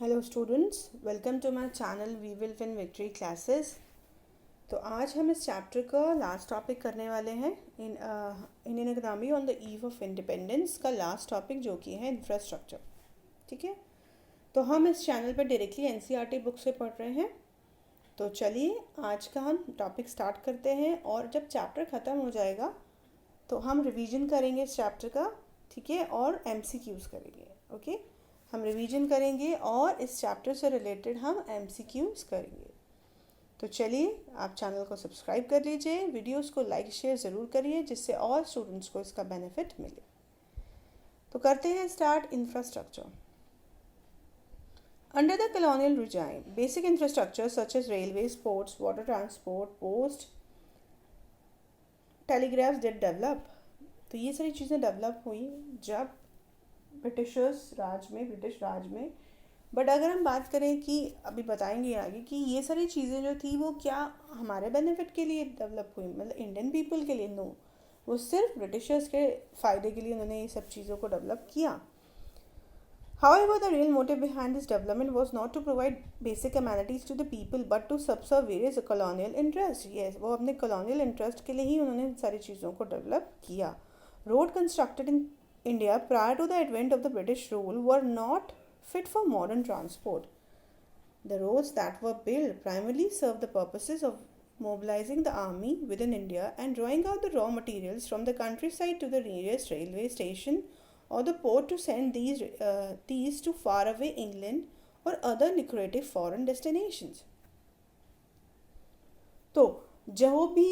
Hello students, welcome to my channel we will win victory classes. तो आज हम इस चैप्टर का लास्ट टॉपिक करने वाले हैं in Indian economy on the eve of independence का लास्ट टॉपिक जो कि है इंफ्रास्ट्रक्चर। ठीक है, तो हम इस चैनल पर डायरेक्टली एनसीईआरटी बुक से पढ़ रहे हैं। तो चलिए आज का हम टॉपिक स्टार्ट करते हैं और जब चैप्टर ख़त्म हो जाएगा तो हम रिवीजन करेंगे इस चैप्टर का। ठीक है, और एमसीक्यूज़ करेंगे। ओके, हम रिवीजन करेंगे और इस चैप्टर से रिलेटेड हम एमसीक्यूज़ करेंगे। तो चलिए आप चैनल को सब्सक्राइब कर लीजिए, वीडियोस को लाइक शेयर ज़रूर करिए जिससे और स्टूडेंट्स को इसका बेनिफिट मिले। तो करते हैं start. Infrastructure. Under the colonial regime, basic infrastructure such as railways, ports, water transport, post, telegraphs did develop। तो ये सारी चीज़ें डेवलप हुई जब ब्रिटिश राज में। बट अगर हम बात करें कि अभी बताएंगे आगे कि ये सारी चीज़ें जो थी वो क्या हमारे बेनिफिट के लिए डेवलप हुई, मतलब इंडियन पीपल के लिए? नो, वो सिर्फ ब्रिटिशर्स के फ़ायदे के लिए उन्होंने ये सब चीज़ों को डेवलप किया। However, the real motive behind this development was not to provide basic amenities to the people but to subserve various colonial interests। Yes, वो अपने colonial interest के लिए ही उन्होंने सारी चीज़ों को डेवलप किया। Road constructed in India prior to the advent of the British rule were not fit for modern transport। The roads that were built primarily served the purposes of mobilizing the army within India and drawing out the raw materials from the countryside to the nearest railway station or the port to send these to faraway England or other lucrative foreign destinations। तो जो भी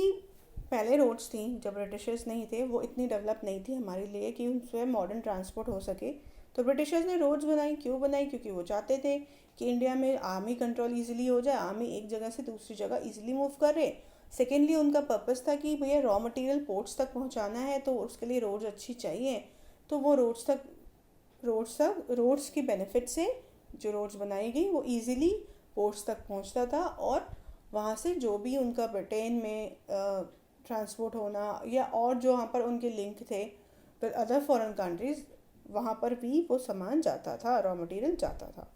पहले roads थी जब Britishers नहीं थे वो इतनी डेवलप नहीं थी हमारे लिए कि उनसे मॉडर्न ट्रांसपोर्ट हो सके। तो ब्रिटिशर्स ने रोड्स बनाई। क्यों बनाई? क्योंकि वो चाहते थे कि इंडिया में आर्मी कंट्रोल इजीली हो जाए, आर्मी एक जगह से दूसरी जगह इजीली मूव करे। सेकेंडली उनका पर्पस था कि भैया रॉ मटेरियल पोर्ट्स तक पहुंचाना है तो उसके लिए रोड्स अच्छी चाहिए। तो वो रोड्स की बेनिफिट से जो रोड्स बनाई गई वो इजीली पोर्ट्स तक पहुंचता था और वहाँ से जो भी उनका ब्रिटेन में ट्रांसपोर्ट होना या और जो वहाँ पर उनके लिंक थे विद अदर फॉरेन कंट्रीज, वहाँ पर भी वो सामान जाता था, रॉ मटेरियल जाता था।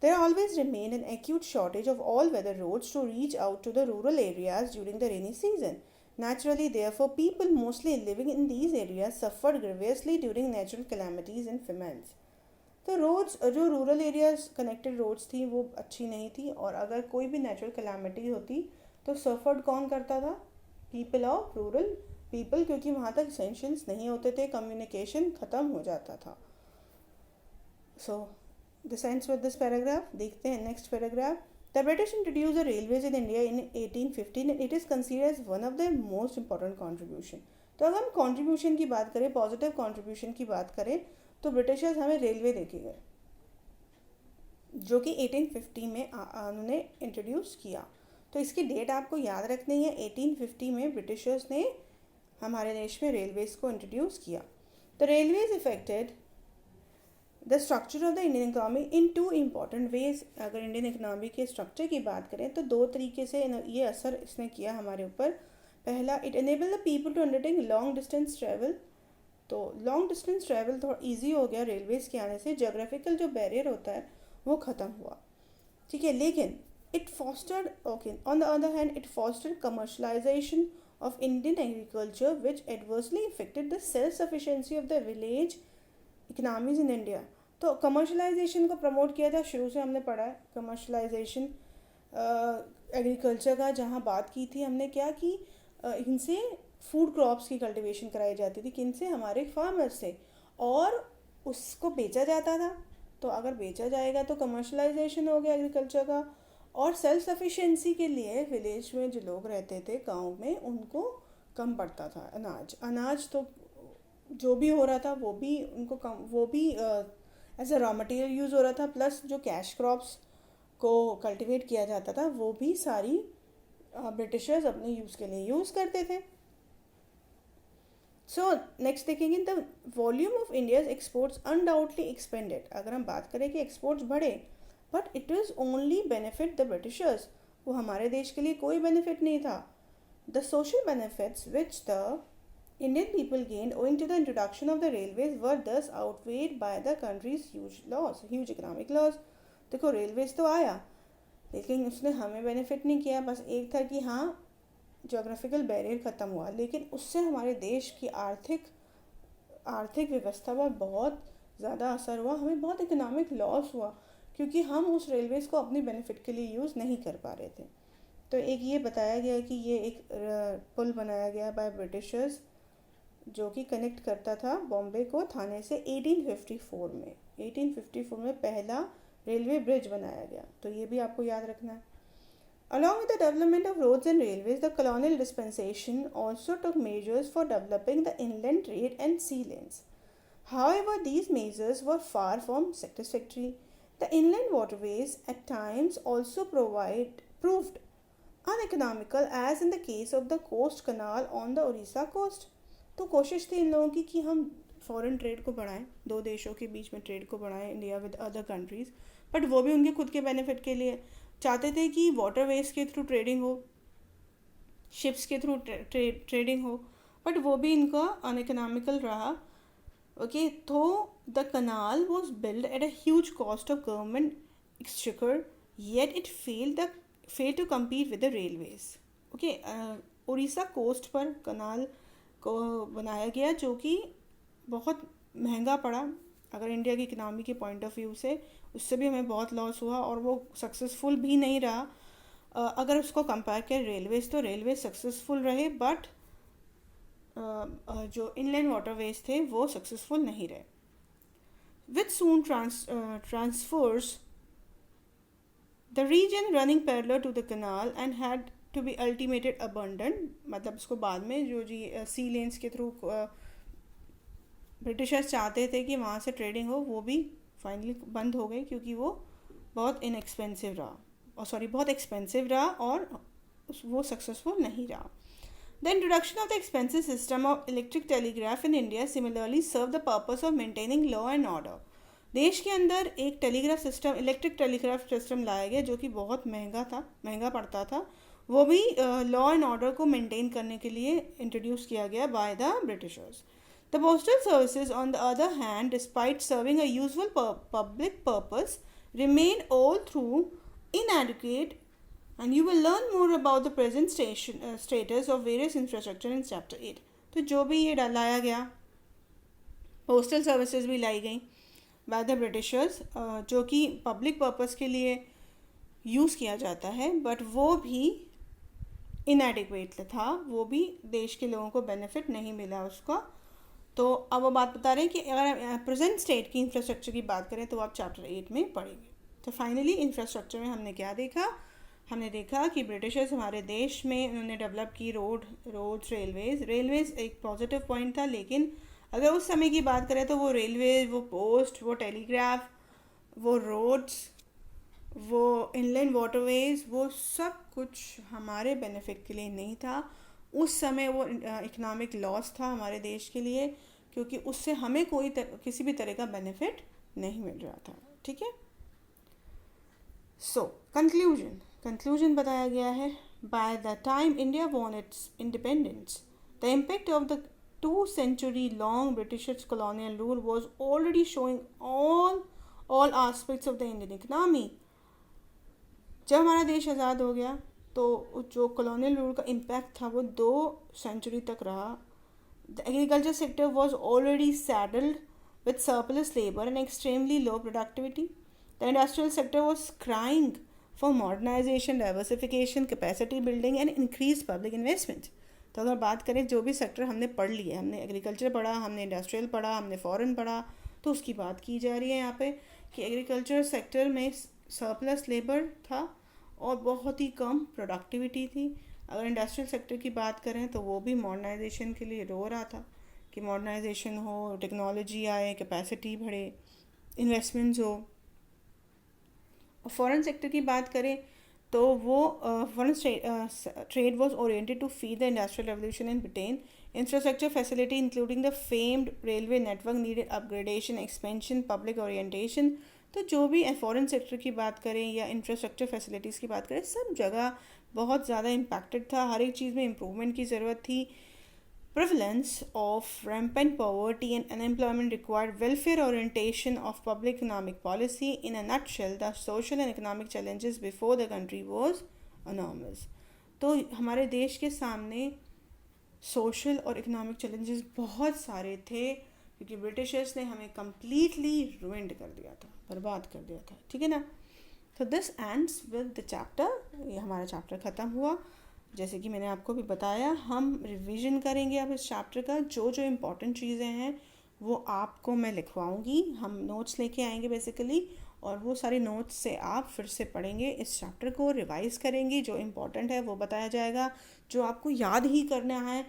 There always remained an acute shortage of all-weather roads to reach out to the rural areas during the rainy season। Naturally, therefore, people mostly living in these areas suffered grievously during natural calamities and famines। तो roads जो rural areas connected roads थी वो अच्छी नहीं थी और अगर कोई भी नेचुरल कैलामिटी होती तो सफ़र्ड कौन करता था? पीपल ऑफ रूरल पीपल, क्योंकि वहाँ तक एसेंशियल्स नहीं होते थे, कम्युनिकेशन ख़त्म हो जाता था। So this ends with this paragraph. देखते हैं next paragraph. The British introduced the railways in India in 1815 and it is considered as one of their most important contribution। तो अगर हम कंट्रीब्यूशन की बात करें, पॉजिटिव कंट्रीब्यूशन की बात करें, तो ब्रिटिशर्स हमें रेलवे देके गए जो कि 1850 में उन्होंने इंट्रोड्यूस किया। तो इसकी डेट आपको याद रखनी है। 1850 में ब्रिटिशर्स ने हमारे देश में रेलवेज़ को इंट्रोड्यूस किया। तो railways affected the structure of the Indian economy in two important ways. अगर इंडियन इकोनॉमी के स्ट्रक्चर की बात करें तो दो तरीके से ये असर इसने किया हमारे ऊपर। पहला, it enable the people to undertake long distance travel. तो लॉन्ग डिस्टेंस ट्रैवल थोड़ा ईजी हो गया रेलवेज़ के आने से। जोग्राफिकल जो बैरियर होता है वो ख़त्म हुआ। ठीक है, लेकिन it fostered on the other hand it fostered commercialisation of Indian agriculture which adversely affected the self sufficiency of the village economies in India. तो कमर्शलाइजेशन को प्रमोट किया था, शुरू से हमने पढ़ा है कमर्शलाइजेशन एग्रीकल्चर का। जहाँ बात की थी हमने क्या कि इनसे फूड क्रॉप्स की कल्टीवेशन कराई जाती थी, किनसे? हमारे फार्मर्स से, और उसको बेचा जाता था। तो अगर बेचा जाएगा तो कमर्शलाइजेशन हो गया एग्रीकल्चर का। और सेल्फ सफिशिएंसी के लिए विलेज में जो लोग रहते थे गांव में उनको कम पड़ता था अनाज तो जो भी हो रहा था वो भी उनको कम, वो भी as a raw material use हो रहा था, प्लस जो कैश क्रॉप्स को कल्टीवेट किया जाता था वो भी सारी ब्रिटिशर्स अपने यूज़ के लिए यूज़ करते थे। सो नेक्स्ट देखेंगे, the volume of India's exports undoubtedly expanded. अगर हम बात करें कि एक्सपोर्ट्स बढ़े but it is only benefit the Britishers, वो हमारे देश के लिए कोई बेनिफिट नहीं था। The social benefits which the Indian people gained owing to the introduction of the railways were thus outweighed by the country's huge economic loss। देखो railways तो आया, लेकिन उसने हमें बेनिफिट नहीं किया। बस एक था कि हाँ जोग्राफिकल बैरियर ख़त्म हुआ, लेकिन उससे हमारे देश की आर्थिक व्यवस्था पर बहुत ज़्यादा असर हुआ, हमें बहुत इकोनॉमिक लॉस हुआ, क्योंकि हम उस रेलवेज़ को अपनी बेनिफिट के लिए यूज़ नहीं कर पा रहे थे। तो एक ये बताया गया कि ये एक पुल बनाया गया बाय ब्रिटिशर्स, जो कि कनेक्ट करता था बॉम्बे को थाने से 1854 में। 1854 में पहला रेलवे ब्रिज बनाया गया, तो ये भी आपको याद रखना है। Along with the development of roads and railways, the colonial dispensation also took measures for developing the inland trade and sea lanes. However, these measures were far from satisfactory. The inland waterways at times also proved uneconomical, as in the case of the coast canal on the Orissa coast. तो कोशिश थी इन लोगों की कि हम foreign trade को बढ़ाएं, दो देशों के बीच में ट्रेड को बढ़ाएं, India with other countries, but वो भी उनके खुद के बेनिफिट के लिए चाहते थे कि वाटरवेज के थ्रू ट्रेडिंग हो, शिप्स के थ्रू ट्रेडिंग हो, बट वो भी इनका अनइकोनॉमिकल रहा। ओके, तो the canal was build at a huge cost of government exchequer, yet it fail to compete with the railways. Okay, Orissa coast पर कनाल को बनाया गया, जो कि बहुत महंगा पड़ा अगर इंडिया की इकनॉमी के पॉइंट ऑफ व्यू से, उससे भी हमें बहुत लॉस हुआ और वो सक्सेसफुल भी नहीं रहा। अगर उसको कंपेयर करें रेलवेज, तो रेलवे सक्सेसफुल रहे, बट जो इनलैंड वाटरवेज थे वो सक्सेसफुल नहीं रहे। With soon transfers the region running parallel to the canal and had to be ultimately abandon, मतलब उसको बाद में जो सी लेन्स के थ्रू ब्रिटिशर्स चाहते थे कि वहाँ से ट्रेडिंग हो, वो भी फाइनली बंद हो गई, क्योंकि वो बहुत बहुत एक्सपेंसिव रहा और वो सक्सेसफुल नहीं रहा। The introduction of the expensive system of electric telegraph in India similarly serve the purpose of maintaining law and order. देश के अंदर एक telegraph system, electric telegraph system लाया गया, जो कि बहुत महंगा पड़ता था। वो भी लॉ एंड ऑर्डर को मेंटेन करने के लिए इंट्रोड्यूस किया गया by the Britishers. The postal services, on the other hand, despite serving a useful public purpose, remain all through inadequate, and you will learn more about the present status of various infrastructure in Chapter 8. तो जो भी ये लाया गया, postal services भी लाई गई by the Britishers, जो कि पब्लिक पर्पस के लिए यूज़ किया जाता है, बट वो भी इनएडिक्वेट था, वो भी देश के लोगों को बेनिफिट नहीं मिला उसका। तो अब वो बात बता रहे हैं कि अगर प्रेजेंट स्टेट की इंफ्रास्ट्रक्चर की बात करें तो आप चैप्टर 8 में पढ़ेंगे। तो फाइनली इंफ्रास्ट्रक्चर में हमने क्या देखा? हमने देखा कि ब्रिटिशर्स हमारे देश में उन्होंने डेवलप की रोड्स, रेलवेज एक पॉजिटिव पॉइंट था, लेकिन अगर उस समय की बात करें तो वो रेलवेज, वो पोस्ट, वो टेलीग्राफ, वो रोड्स, वो इनलैंड वाटरवेज, वो सब कुछ हमारे बेनिफिट के लिए नहीं था। उस समय वो इकोनॉमिक लॉस था हमारे देश के लिए, क्योंकि उससे हमें किसी भी तरह का बेनिफिट नहीं मिल रहा था। ठीक है, सो कंक्लूजन बताया गया है। By the time India won it's independence, the impact of the 2-century long British colonial rule was already showing all aspects of the Indian economy. जब हमारा देश आज़ाद हो गया तो जो कॉलोनियल रूल का इम्पैक्ट था वो 2 सेंचुरी तक रहा। The agriculture sector was already saddled with surplus labour and extremely low productivity. The industrial sector was crying for modernisation, diversification, capacity building and increase public investment. तो अगर बात करें जो भी सेक्टर हमने पढ़ लिए, हमने एग्रीकल्चर पढ़ा, हमने इंडस्ट्रियल पढ़ा, हमने फॉरेन पढ़ा, तो उसकी बात की जा रही है यहाँ पे कि एग्रीकल्चर सेक्टर में सरप्लस लेबर था और बहुत ही कम प्रोडक्टिविटी थी। अगर इंडस्ट्रियल सेक्टर की बात करें तो वो भी मॉडर्नाइजेशन के लिए रो रहा था कि मॉडर्नाइजेशन हो, टेक्नोलॉजी आए, कैपेसिटी बढ़े, इन्वेस्टमेंट्स हो। और फॉरेन सेक्टर की बात करें तो वो foreign trade was oriented to feed the industrial revolution in Britain. Infrastructure facility including the famed railway network needed upgradation, expansion, public orientation. तो जो भी फॉरेन सेक्टर की बात करें या इंफ्रास्ट्रक्चर फैसिलिटीज़ की बात करें, सब जगह बहुत ज़्यादा इम्पैक्टेड था, हर एक चीज़ में इम्प्रूवमेंट की ज़रूरत थी। prevalence of rampant poverty and unemployment required welfare orientation of public economic policy. In a nutshell, the social and economic challenges before the country was enormous. तो हमारे देश के सामने सोशल और इकोनॉमिक चैलेंजेस बहुत सारे थे, क्योंकि ब्रिटिशर्स ने हमें कम्प्लीटली रुइंड कर दिया था, बर्बाद कर दिया था, ठीक है ना. तो this ends with the chapter. ये हमारा चैप्टर ख़त्म हुआ. जैसे कि मैंने आपको भी बताया, हम रिवीजन करेंगे अब इस चैप्टर का. जो जो इम्पोर्टेंट चीज़ें हैं वो आपको मैं लिखवाऊंगी. हम नोट्स लेके आएंगे बेसिकली, और वो सारे नोट्स से आप फिर से पढ़ेंगे, इस चैप्टर को रिवाइज़ करेंगे. जो इम्पोर्टेंट है वो बताया जाएगा, जो आपको याद ही करना है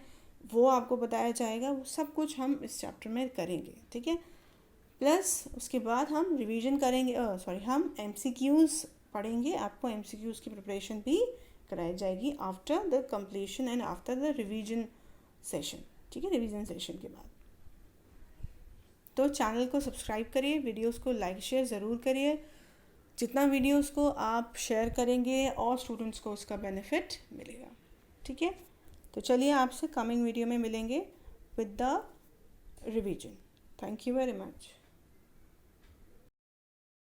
वो आपको बताया जाएगा. वो सब कुछ हम इस चैप्टर में करेंगे, ठीक है. प्लस उसके बाद हम रिवीजन करेंगे, हम MCQs पढ़ेंगे. आपको MCQs की प्रिपरेशन भी कराई जाएगी after the completion and after the revision session, ठीक है, रिवीजन सेशन के बाद. तो चैनल को सब्सक्राइब करिए, वीडियोस को लाइक शेयर ज़रूर करिए. जितना वीडियोस को आप शेयर करेंगे और स्टूडेंट्स को उसका बेनिफिट मिलेगा, ठीक है. तो चलिए आपसे कमिंग वीडियो में मिलेंगे with the revision. Thank you very much.